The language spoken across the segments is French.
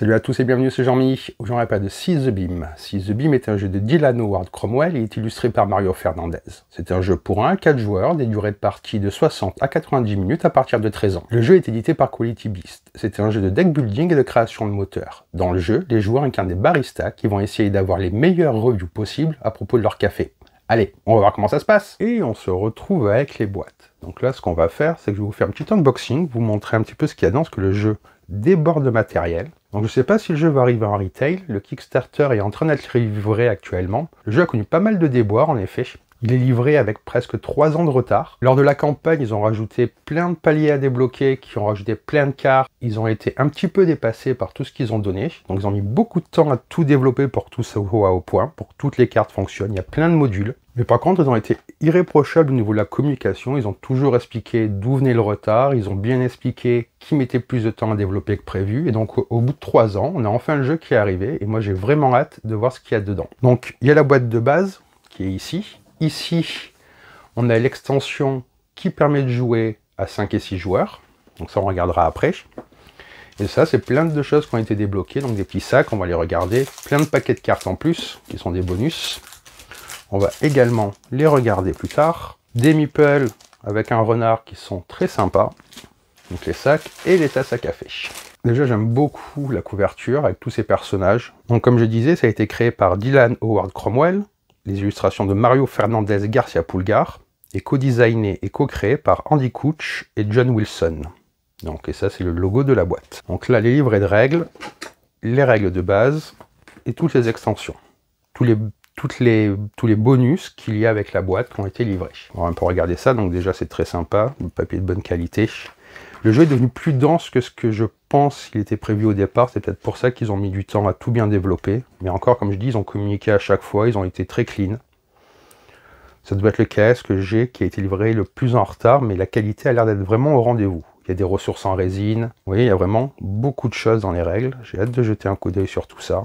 Salut à tous et bienvenue, c'est Jean-Mi. Aujourd'hui on parle de Seize the Beam. Seize the Beam est un jeu de Dylan Howard Cromwell et est illustré par Mario Fernandez. C'est un jeu pour 1 à 4 joueurs, des durées de partie de 60 à 90 minutes à partir de 13 ans. Le jeu est édité par Quality Beast. C'est un jeu de deck building et de création de moteurs. Dans le jeu, les joueurs incarnent des baristas qui vont essayer d'avoir les meilleures reviews possibles à propos de leur café. Allez, on va voir comment ça se passe. Et on se retrouve avec les boîtes. Donc là, ce qu'on va faire, c'est que je vais vous faire un petit unboxing, vous montrer un petit peu ce qu'il y a dans, parce que le jeu déborde de matériel. Donc je ne sais pas si le jeu va arriver en retail, le Kickstarter est en train d'être livré actuellement. Le jeu a connu pas mal de déboires en effet. Il est livré avec presque 3 ans de retard. Lors de la campagne, ils ont rajouté plein de paliers à débloquer, qui ont rajouté plein de cartes. Ils ont été un petit peu dépassés par tout ce qu'ils ont donné. Donc ils ont mis beaucoup de temps à tout développer pour que tout soit au point, pour que toutes les cartes fonctionnent. Il y a plein de modules. Mais par contre, ils ont été irréprochables au niveau de la communication. Ils ont toujours expliqué d'où venait le retard. Ils ont bien expliqué qui mettait plus de temps à développer que prévu. Et donc, au bout de 3 ans, on a enfin le jeu qui est arrivé. Et moi, j'ai vraiment hâte de voir ce qu'il y a dedans. Donc, il y a la boîte de base qui est ici. Ici, on a l'extension qui permet de jouer à 5 et 6 joueurs. Donc ça, on regardera après. Et ça, c'est plein de choses qui ont été débloquées. Donc des petits sacs, on va les regarder. Plein de paquets de cartes en plus, qui sont des bonus. On va également les regarder plus tard. Des meeples avec un renard qui sont très sympas. Donc les sacs et les tasses à café. Déjà, j'aime beaucoup la couverture avec tous ces personnages. Donc comme je disais, ça a été créé par Dylan Howard Cromwell. Les illustrations de Mario Fernandez Garcia Pulgar, et co-designé et co-créé par Andy Couch et John Wilson. Donc, et ça, c'est le logo de la boîte. Donc là, les livrets de règles, les règles de base, et toutes les extensions. Tous les bonus qu'il y a avec la boîte qui ont été livrés. On peut regarder ça, donc déjà, c'est très sympa, le papier de bonne qualité. Le jeu est devenu plus dense que ce que je pense qu'il était prévu au départ. C'est peut-être pour ça qu'ils ont mis du temps à tout bien développer. Mais encore, comme je dis, ils ont communiqué à chaque fois. Ils ont été très clean. Ça doit être le KS que j'ai qui a été livré le plus en retard. Mais la qualité a l'air d'être vraiment au rendez-vous. Il y a des ressources en résine. Vous voyez, il y a vraiment beaucoup de choses dans les règles. J'ai hâte de jeter un coup d'œil sur tout ça.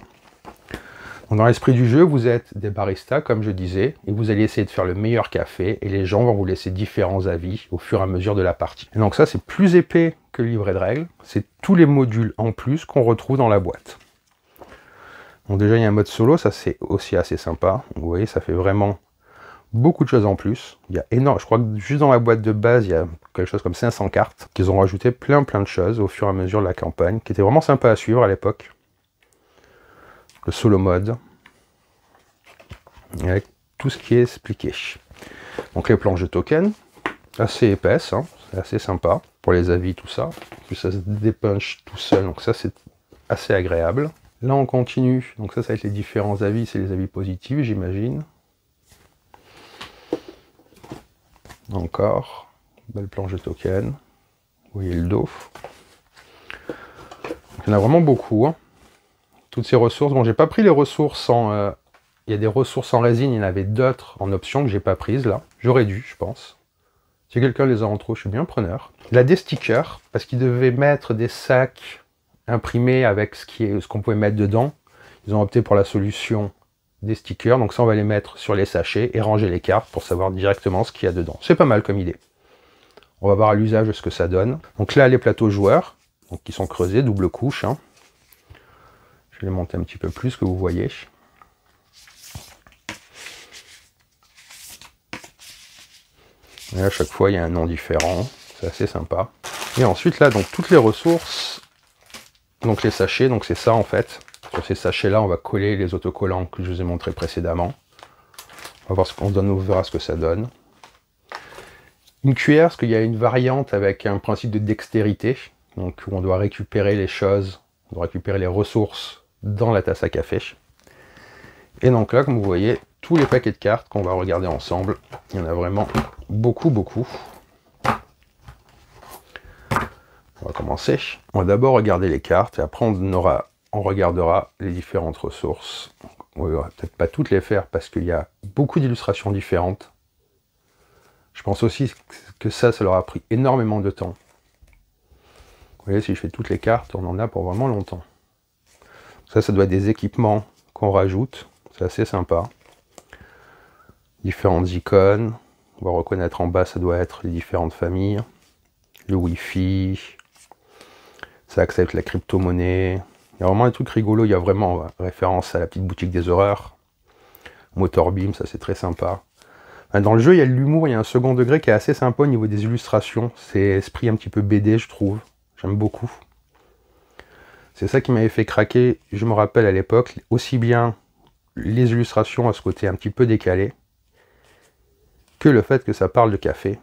Donc dans l'esprit du jeu, vous êtes des baristas, comme je disais, et vous allez essayer de faire le meilleur café, et les gens vont vous laisser différents avis au fur et à mesure de la partie. Et donc ça, c'est plus épais que le livret de règles, c'est tous les modules en plus qu'on retrouve dans la boîte. Donc déjà, il y a un mode solo, ça c'est aussi assez sympa. Vous voyez, ça fait vraiment beaucoup de choses en plus. Il y a énorme, je crois que juste dans la boîte de base, il y a quelque chose comme 500 cartes, qu'ils ont rajouté plein de choses au fur et à mesure de la campagne, qui était vraiment sympa à suivre à l'époque. Le solo mode, avec tout ce qui est expliqué. Donc les planches de tokens, assez épaisses, hein, c'est assez sympa pour les avis, tout ça. Puis ça se dépunche tout seul, donc ça c'est assez agréable. Là on continue, donc ça va être les différents avis, c'est les avis positifs j'imagine. Encore, belle planche de tokens, vous voyez le dos. Donc, il y en a vraiment beaucoup, hein. Toutes ces ressources, bon j'ai pas pris les ressources en... il y a des ressources en résine, il y en avait d'autres en option que j'ai pas prises là. J'aurais dû, je pense. Si quelqu'un les a en trop, je suis bien preneur. Là, des stickers, parce qu'ils devaient mettre des sacs imprimés avec ce qu'on pouvait mettre dedans. Ils ont opté pour la solution des stickers, donc ça on va les mettre sur les sachets et ranger les cartes pour savoir directement ce qu'il y a dedans. C'est pas mal comme idée. On va voir à l'usage ce que ça donne. Donc là, les plateaux joueurs, donc qui sont creusés, double couche, hein. Je vais les monter un petit peu plus, que vous voyez. Et à chaque fois, il y a un nom différent. C'est assez sympa. Et ensuite, là, donc toutes les ressources, donc les sachets, donc c'est ça en fait. Sur ces sachets-là, on va coller les autocollants que je vous ai montré précédemment. On va voir ce qu'on donne, on verra ce que ça donne. Une cuillère, parce qu'il y a une variante avec un principe de dextérité, donc où on doit récupérer les choses, on doit récupérer les ressources dans la tasse à café. Et donc là, comme vous voyez, tous les paquets de cartes qu'on va regarder ensemble, il y en a vraiment beaucoup. On va commencer. On va d'abord regarder les cartes et après on regardera les différentes ressources. On va peut-être pas toutes les faire parce qu'il y a beaucoup d'illustrations différentes. Je pense aussi que ça leur a pris énormément de temps. Vous voyez, si je fais toutes les cartes, on en a pour vraiment longtemps. Ça doit être des équipements qu'on rajoute. C'est assez sympa. Différentes icônes. On va reconnaître en bas, ça doit être les différentes familles. Le Wi-Fi. Ça accepte la crypto-monnaie. Il y a vraiment des trucs rigolos, il y a vraiment référence à la petite boutique des horreurs. Motorbeam, ça c'est très sympa. Dans le jeu, il y a de l'humour, il y a un second degré qui est assez sympa au niveau des illustrations. C'est esprit un petit peu BD, je trouve. J'aime beaucoup. C'est ça qui m'avait fait craquer, je me rappelle à l'époque, aussi bien les illustrations à ce côté un petit peu décalé, que le fait que ça parle de café.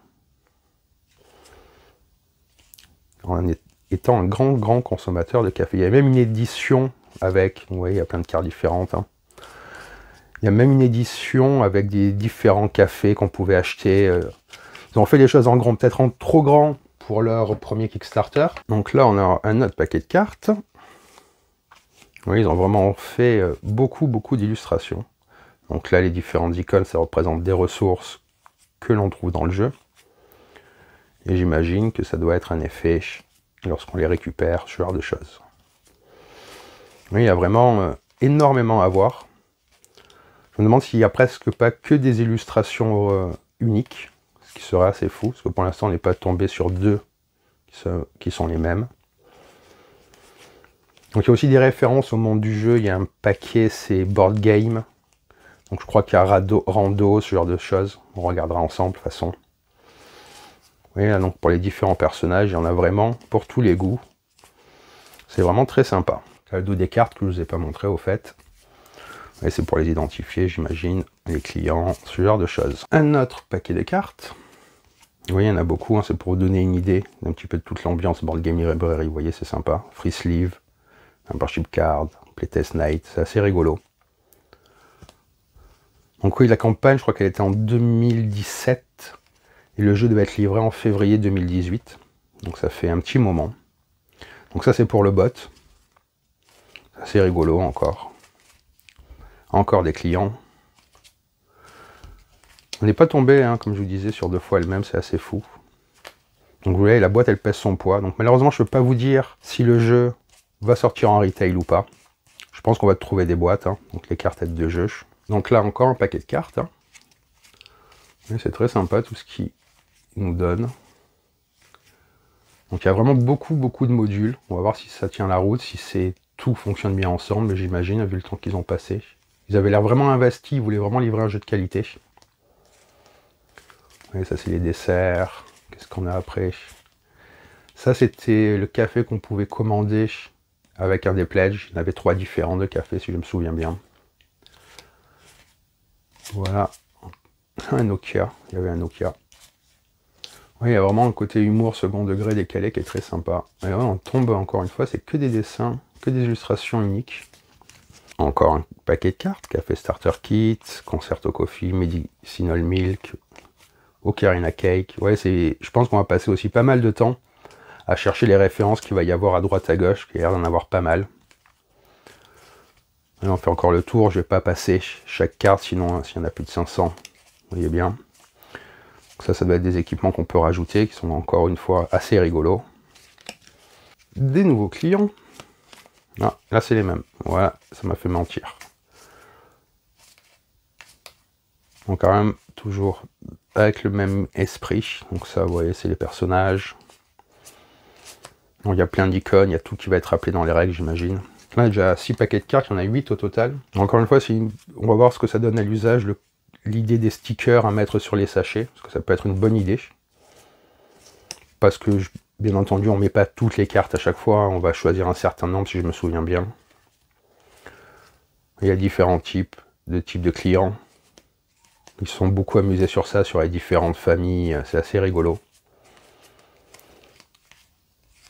En étant un grand consommateur de café. Il y a même une édition avec, vous voyez, il y a plein de cartes différentes. Hein. Il y a même une édition avec des différents cafés qu'on pouvait acheter. Ils ont fait les choses en grand, peut-être en trop grand pour leur premier Kickstarter. Donc là, on a un autre paquet de cartes. Oui, ils ont vraiment fait beaucoup d'illustrations. Donc là, les différentes icônes, ça représente des ressources que l'on trouve dans le jeu. Et j'imagine que ça doit être un effet lorsqu'on les récupère, ce genre de choses. Oui, il y a vraiment énormément à voir. Je me demande s'il n'y a presque pas que des illustrations uniques, ce qui serait assez fou, parce que pour l'instant on n'est pas tombé sur deux qui sont les mêmes. Donc il y a aussi des références au monde du jeu, il y a un paquet, c'est board game. Donc je crois qu'il y a rando, ce genre de choses, on regardera ensemble de toute façon. Oui, là, donc pour les différents personnages, il y en a vraiment pour tous les goûts. C'est vraiment très sympa. Le dos des cartes que je ne vous ai pas montré au fait. Et c'est pour les identifier, j'imagine, les clients, ce genre de choses. Un autre paquet de cartes. Oui, il y en a beaucoup, hein, c'est pour vous donner une idée d'un petit peu de toute l'ambiance Board Game Library. Vous voyez, c'est sympa. Free Sleeve, Membership Card, Playtest Night, c'est assez rigolo. Donc oui, la campagne, je crois qu'elle était en 2017. Et le jeu devait être livré en février 2018. Donc ça fait un petit moment. Donc ça, c'est pour le bot. C'est assez rigolo encore. Encore des clients. On n'est pas tombé, hein, comme je vous disais, sur deux fois elle-même, c'est assez fou. Donc vous voyez, la boîte, elle pèse son poids. Donc malheureusement, je ne peux pas vous dire si le jeu va sortir en retail ou pas. Je pense qu'on va trouver des boîtes, hein, donc les cartes de jeu. Donc là, encore un paquet de cartes. Hein. C'est très sympa, tout ce qui nous donne. Donc il y a vraiment beaucoup de modules. On va voir si ça tient la route, si tout fonctionne bien ensemble, mais j'imagine, vu le temps qu'ils ont passé. Ils avaient l'air vraiment investis, ils voulaient vraiment livrer un jeu de qualité. Et ça, c'est les desserts. Qu'est-ce qu'on a après? Ça, c'était le café qu'on pouvait commander avec un des pledges. Il y en avait 3 différents de cafés, si je me souviens bien. Voilà. Un Nokia. Il y avait un Nokia. Oui, il y a vraiment un côté humour second degré décalé qui est très sympa. Et là, on tombe encore une fois, c'est que des dessins, que des illustrations uniques. Encore un paquet de cartes, Café Starter Kit, Concerto Coffee, Medicinal Milk, Ocarina Cake. Ouais, je pense qu'on va passer aussi pas mal de temps à chercher les références qu'il va y avoir à droite à gauche, qu'il y a l'air d'en avoir pas mal. Là, on fait encore le tour, je vais pas passer chaque carte, sinon s'il y en a plus de 500, vous voyez bien. Donc ça doit être des équipements qu'on peut rajouter, qui sont encore une fois assez rigolos. Des nouveaux clients. Ah, là c'est les mêmes. Voilà, ça m'a fait mentir. Donc quand même, toujours avec le même esprit. Donc ça, vous voyez, c'est les personnages. Donc il y a plein d'icônes, il y a tout qui va être rappelé dans les règles, j'imagine. Là, il y a déjà 6 paquets de cartes, il y en a 8 au total. Encore une fois, on va voir ce que ça donne à l'usage, l'idée des stickers à mettre sur les sachets, parce que ça peut être une bonne idée. Parce que, bien entendu, on ne met pas toutes les cartes à chaque fois, on va choisir un certain nombre, si je me souviens bien. Il y a différents types de clients. Ils sont beaucoup amusés sur ça, sur les différentes familles, c'est assez rigolo.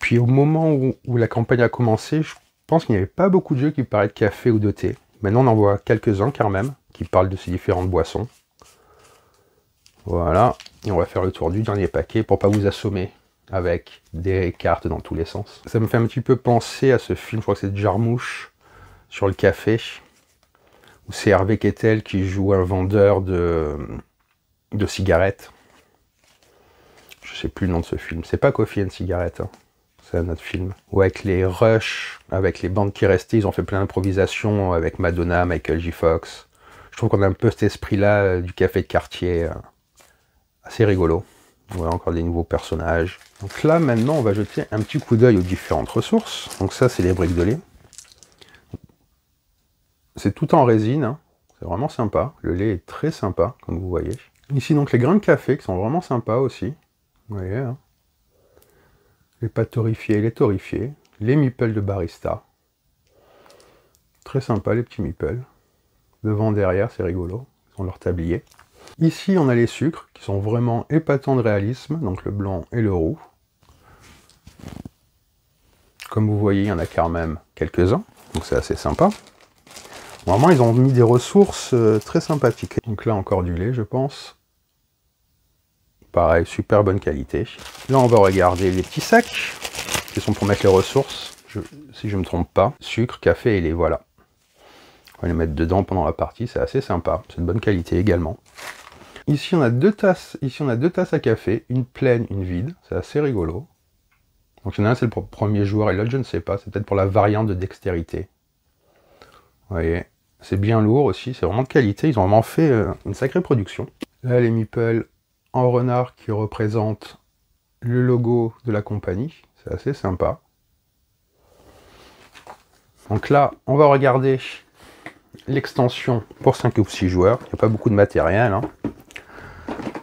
Puis au moment où la campagne a commencé, je pense qu'il n'y avait pas beaucoup de jeux qui parlaient de café ou de thé. Maintenant on en voit quelques-uns quand même, qui parlent de ces différentes boissons. Voilà, et on va faire le tour du dernier paquet pour pas vous assommer avec des cartes dans tous les sens. Ça me fait un petit peu penser à ce film, je crois que c'est Jarmouche, sur le café, où c'est Hervé Kettel qui joue un vendeur de cigarettes. Je sais plus le nom de ce film, c'est pas Coffee and Cigarette, hein. C'est un autre film. Ou avec les rushs, avec les bandes qui restaient, ils ont fait plein d'improvisations avec Madonna, Michael J. Fox. Je trouve qu'on a un peu cet esprit-là du café de quartier, assez rigolo. Voilà, encore des nouveaux personnages. Donc là, maintenant, on va jeter un petit coup d'œil aux différentes ressources. Donc ça, c'est les briques de lait. C'est tout en résine, hein. C'est vraiment sympa. Le lait est très sympa, comme vous voyez. Ici, donc, les grains de café qui sont vraiment sympas aussi. Vous voyez, hein. Les pâtes torréfiées et les torréfiées. Les meeples de barista. Très sympa, les petits meeples. Devant, derrière, c'est rigolo. Ils ont leur tablier. Ici, on a les sucres qui sont vraiment épatants de réalisme. Donc, le blanc et le roux. Comme vous voyez, il y en a quand même quelques-uns. Donc, c'est assez sympa. Vraiment, ils ont mis des ressources très sympathiques. Donc là, encore du lait, je pense. Pareil, super bonne qualité. Là, on va regarder les petits sacs, qui sont pour mettre les ressources, si je ne me trompe pas. Sucre, café et lait, voilà. On va les mettre dedans pendant la partie, c'est assez sympa. C'est de bonne qualité également. Ici, on a deux tasses. Ici, on a deux tasses à café, une pleine, une vide. C'est assez rigolo. Donc, il y en a un, c'est pour le premier joueur, et l'autre, je ne sais pas. C'est peut-être pour la variante de dextérité. Vous voyez. C'est bien lourd aussi, c'est vraiment de qualité, ils ont vraiment fait une sacrée production. Là, les meeples en renard qui représentent le logo de la compagnie, c'est assez sympa. Donc là, on va regarder l'extension pour 5 ou 6 joueurs, il n'y a pas beaucoup de matériel, hein.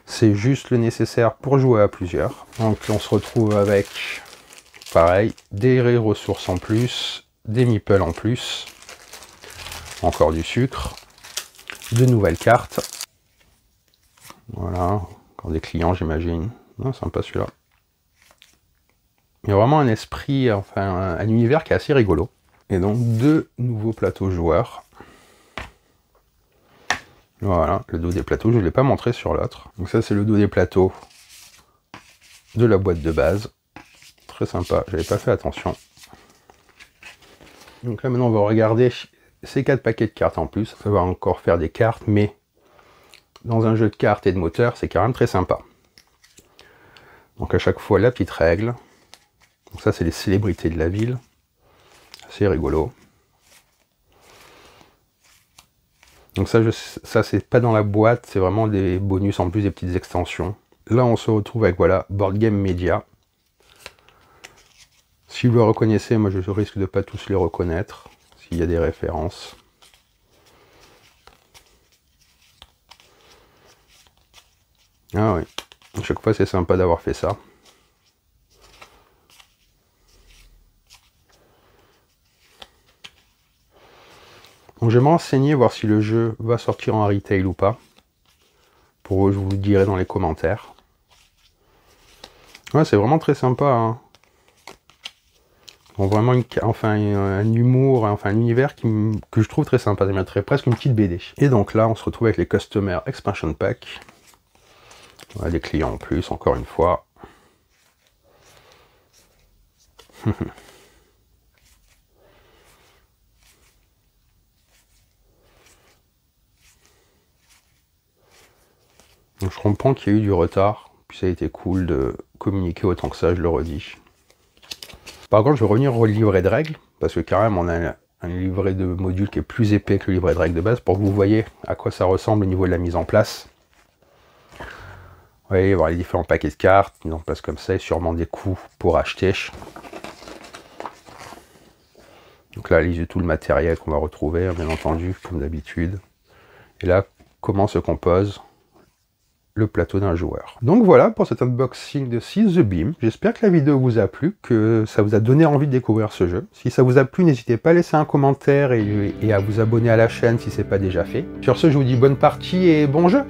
C'est juste le nécessaire pour jouer à plusieurs. Donc on se retrouve avec, pareil, des ressources en plus, des meeples en plus, encore du sucre, de nouvelles cartes. Voilà, encore des clients, j'imagine. Non, sympa celui-là. Il y a vraiment un esprit, enfin un univers qui est assez rigolo. Et donc deux nouveaux plateaux joueurs. Voilà, le dos des plateaux, je ne l'ai pas montré sur l'autre. Donc ça, c'est le dos des plateaux de la boîte de base. Très sympa, j'avais pas fait attention. Donc là, maintenant, on va regarder ces 4 paquets de cartes en plus. Ça va encore faire des cartes, mais dans un jeu de cartes et de moteur, c'est quand même très sympa. Donc à chaque fois, la petite règle. Donc ça, c'est les célébrités de la ville. C'est rigolo. Donc ça c'est pas dans la boîte, c'est vraiment des bonus en plus, des petites extensions. Là, on se retrouve avec, voilà, Board Game Media. Si vous le reconnaissez, moi je risque de pas tous les reconnaître, s'il y a des références. Ah oui, à chaque fois c'est sympa d'avoir fait ça. Donc je vais me renseigner, voir si le jeu va sortir en retail ou pas. Pour eux, je vous le dirai dans les commentaires. Ouais, c'est vraiment très sympa, hein. Bon, vraiment un humour, enfin un univers que je trouve très sympa. Ça mettrait presque une petite BD. Et donc là, on se retrouve avec les Customer Expansion Pack. Voilà, des clients en plus, encore une fois. Donc, je comprends qu'il y a eu du retard, puis ça a été cool de communiquer autant que ça, je le redis. Par contre, je vais revenir au livret de règles, parce que quand même, on a un livret de modules qui est plus épais que le livret de règles de base, pour que vous voyez à quoi ça ressemble au niveau de la mise en place. Vous voyez, il va y avoir les différents paquets de cartes, mis en place comme ça, et sûrement des coûts pour acheter. Donc là, liste de tout le matériel qu'on va retrouver, bien entendu, comme d'habitude. Et là, comment se compose le plateau d'un joueur. Donc voilà pour cet unboxing de Seize the Beam. J'espère que la vidéo vous a plu, que ça vous a donné envie de découvrir ce jeu. Si ça vous a plu, n'hésitez pas à laisser un commentaire et à vous abonner à la chaîne si ce n'est pas déjà fait. Sur ce, je vous dis bonne partie et bon jeu!